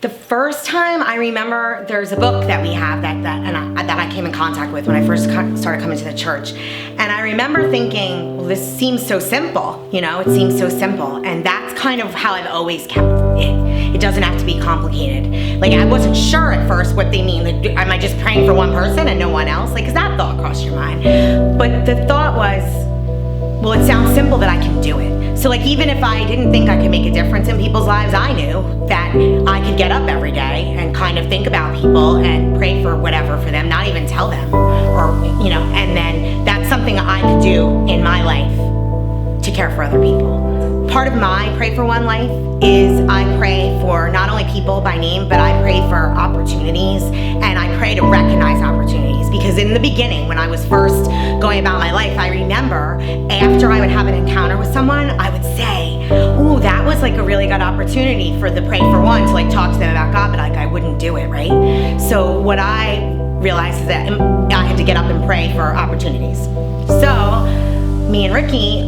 The first time I remember, there's a book that we have that I came in contact with when I first started coming to the church, and I remember thinking, well, this seems so simple, it seems so simple, and that's kind of how I've always kept it. It doesn't have to be complicated. Like, I wasn't sure at first what they mean. Like, am I just praying for one person and no one else? Like, 'cause that thought crossed your mind. But the thought was, well, it sounds simple that I can do it. So like, even if I didn't think I could make a difference in people's lives, I knew that I could get up every day and kind of think about people and pray for whatever for them, not even tell them, or, and then that's something I could do in my life to care for other people. Part of my Pray for One life is I pray for not only people by name, but I pray for opportunities, and I pray to recognize opportunities. Because in the beginning, when I was first going about my life, I remember after I would have an encounter with someone, I would say, ooh, that was like a really good opportunity for the Pray for One to like talk to them about God, but like I wouldn't do it, right? So what I realized is that I had to get up and pray for opportunities. So me and Ricky,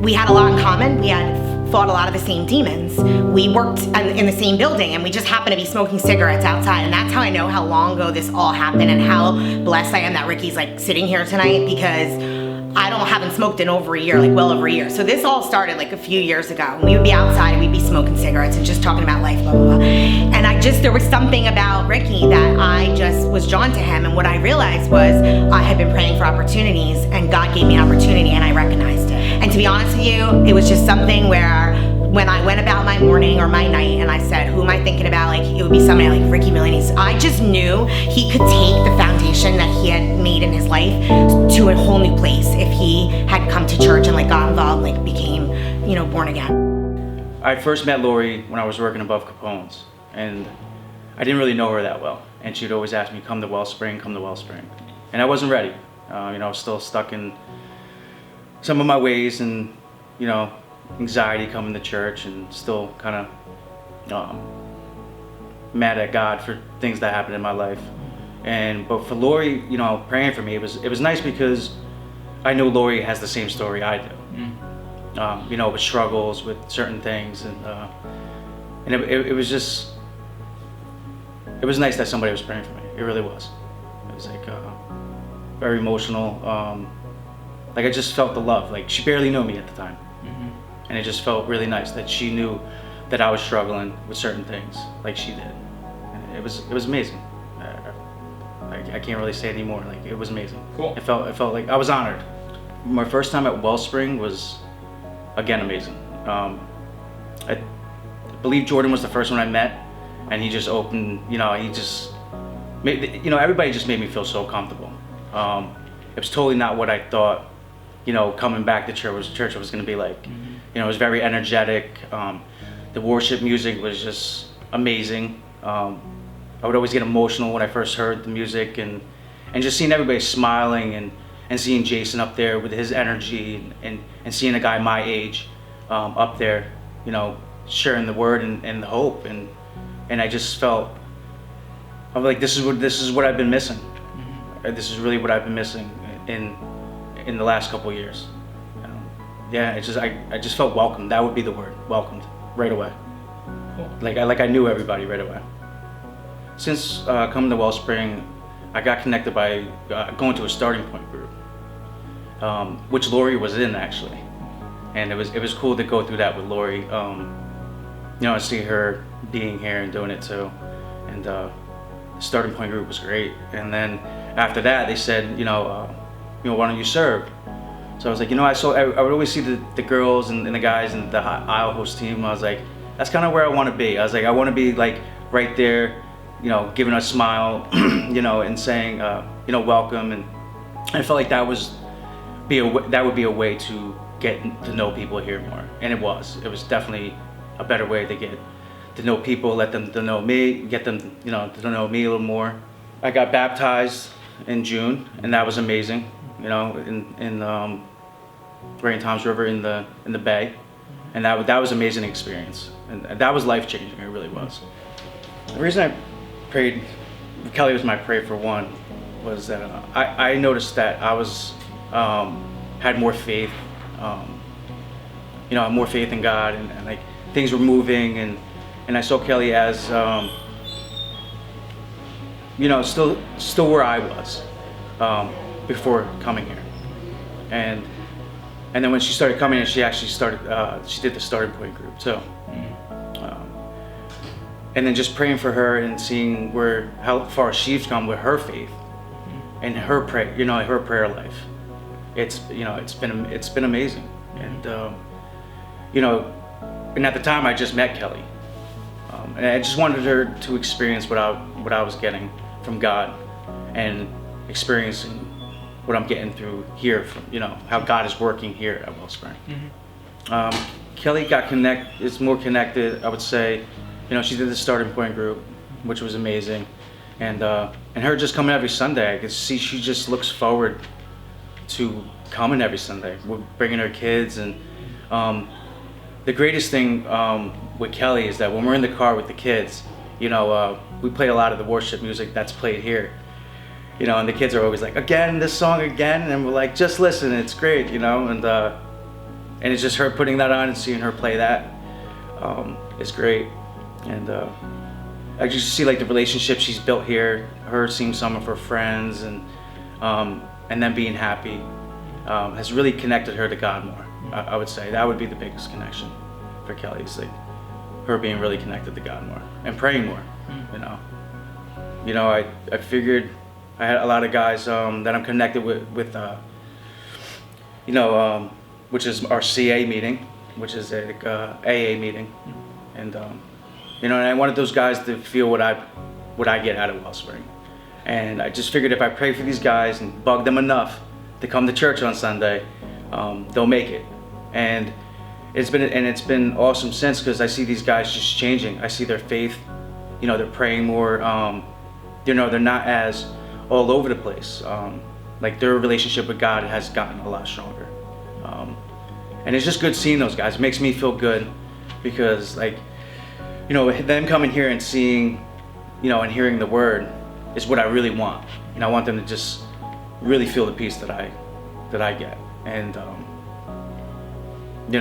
we had a lot in common. We had fought a lot of the same demons. We worked in the same building, and we just happened to be smoking cigarettes outside. And that's how I know how long ago this all happened, and how blessed I am that Ricky's like sitting here tonight, because I haven't smoked in over a year, like well over a year. So this all started like a few years ago. We would be outside and we'd be smoking cigarettes and just talking about life, blah, blah, blah. And there was something about Ricky that I just was drawn to him. And what I realized was I had been praying for opportunities, and God gave me an opportunity, and I recognized it. And to be honest with you, it was just something where when I went about my morning or my night and I said, who am I thinking about? Like, it would be somebody like Ricky Milanese. I just knew he could take the foundation that he had made in his life to a whole new place if he had come to church and like got involved, like became, born again. I first met Lori when I was working above Capone's, and I didn't really know her that well. And she'd always ask me, come to Wellspring, come to Wellspring. And I wasn't ready. I was still stuck in some of my ways, and, anxiety coming to church, and still kind of mad at God for things that happened in my life. But for Lori, praying for me, it was nice, because I know Lori has the same story I do. With struggles with certain things, and it was just, it was nice that somebody was praying for me. It really was. It was like very emotional. Like, I just felt the love. Like, she barely knew me at the time. And it just felt really nice that she knew that I was struggling with certain things like she did. And it was amazing. I can't really say anymore. Like, it was amazing. Cool. It felt like I was honored. My first time at Wellspring was, again, amazing. I believe Jordan was the first one I met, and he just opened, he just made, everybody just made me feel so comfortable. It was totally not what I thought, coming back to church was going to be like. It was very energetic. The worship music was just amazing. I would always get emotional when I first heard the music, and just seeing everybody smiling, and seeing Jason up there with his energy, and seeing a guy my age up there, sharing the word and the hope, and I just felt, I'm like, this is what I've been missing. This is really what I've been missing in the last couple of years. I just felt welcomed. That would be the word, welcomed, right away. Cool. Like I knew everybody right away. Since coming to Wellspring, I got connected by going to a starting point group, which Lori was in, actually, and it was cool to go through that with Lori. And see her being here and doing it too, and the starting point group was great. And then after that, they said, why don't you serve? So I was like, I would always see the girls and the guys and the aisle host team. I was like, that's kind of where I want to be. I was like, I want to be like right there, giving a smile, and saying, welcome. And I felt like that would be a way to get to know people here more. And it was definitely a better way to get to know people, let them to know me, get them, to know me a little more. I got baptized in June, and that was amazing. In right in Toms River in the Bay, and that was an amazing experience, and that was life changing. It really was. The reason I prayed, Kelly was my pray for one, was that I noticed that I was had more faith, more faith in God, and like things were moving, and I saw Kelly as still where I was before coming here, and then when she started coming in, she actually started. She did the starting point group too, and then just praying for her and seeing how far she's come with her faith and her her prayer life. It's been amazing, and and at the time I just met Kelly, and I just wanted her to experience what I was getting from God, and experiencing what I'm getting through here from how God is working here at Wellspring. Kelly is more connected, I would say. She did the starting point group, which was amazing, and her just coming every Sunday, I could see she just looks forward to coming every Sunday. We're bringing her kids, and the greatest thing with Kelly is that when we're in the car with the kids, we play a lot of the worship music that's played here, and the kids are always like, again, this song again, and we're like, just listen, it's great, and it's just her putting that on and seeing her play that is great. And I just see like the relationship she's built here, her seeing some of her friends, and them being happy, has really connected her to God more. I would say that would be the biggest connection for Kelly, is like her being really connected to God more and praying more. I figured I had a lot of guys that I'm connected with which is our CA meeting, which is a AA meeting, and and I wanted those guys to feel what I get out of Wellspring, and I just figured if I pray for these guys and bug them enough to come to church on Sunday, they'll make it. And it's been awesome since, because I see these guys just changing. I see their faith, they're praying more. They're not as all over the place. Like their relationship with God has gotten a lot stronger. And it's just good seeing those guys. It makes me feel good, because them coming here and seeing, and hearing the word is what I really want. I want them to just really feel the peace that I get. And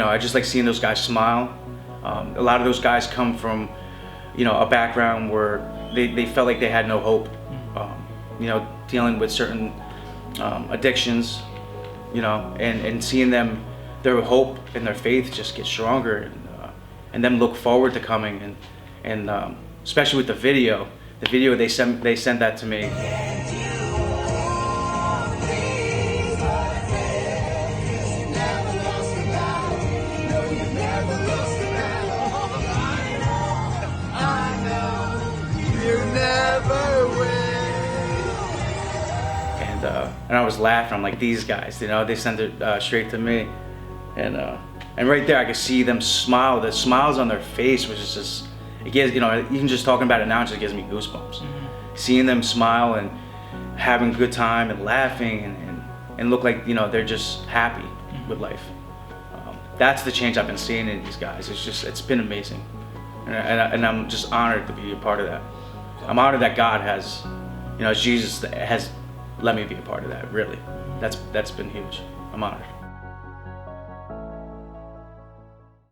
I just like seeing those guys smile. A lot of those guys come from, a background where they felt like they had no hope, dealing with certain addictions, and seeing them, their hope and their faith just get stronger, and them look forward to coming, and especially with the video they sent that to me. And I was laughing. I'm like, these guys, they sent it straight to me, and right there I could see them smile. The smiles on their face was just, it gives, even just talking about it now, it just gives me goosebumps. Seeing them smile and having a good time and laughing and look like they're just happy with life. That's the change I've been seeing in these guys. It's been amazing, and I'm just honored to be a part of that. I'm honored that God has, Jesus has let me be a part of that. Really, that's been huge. I'm honored.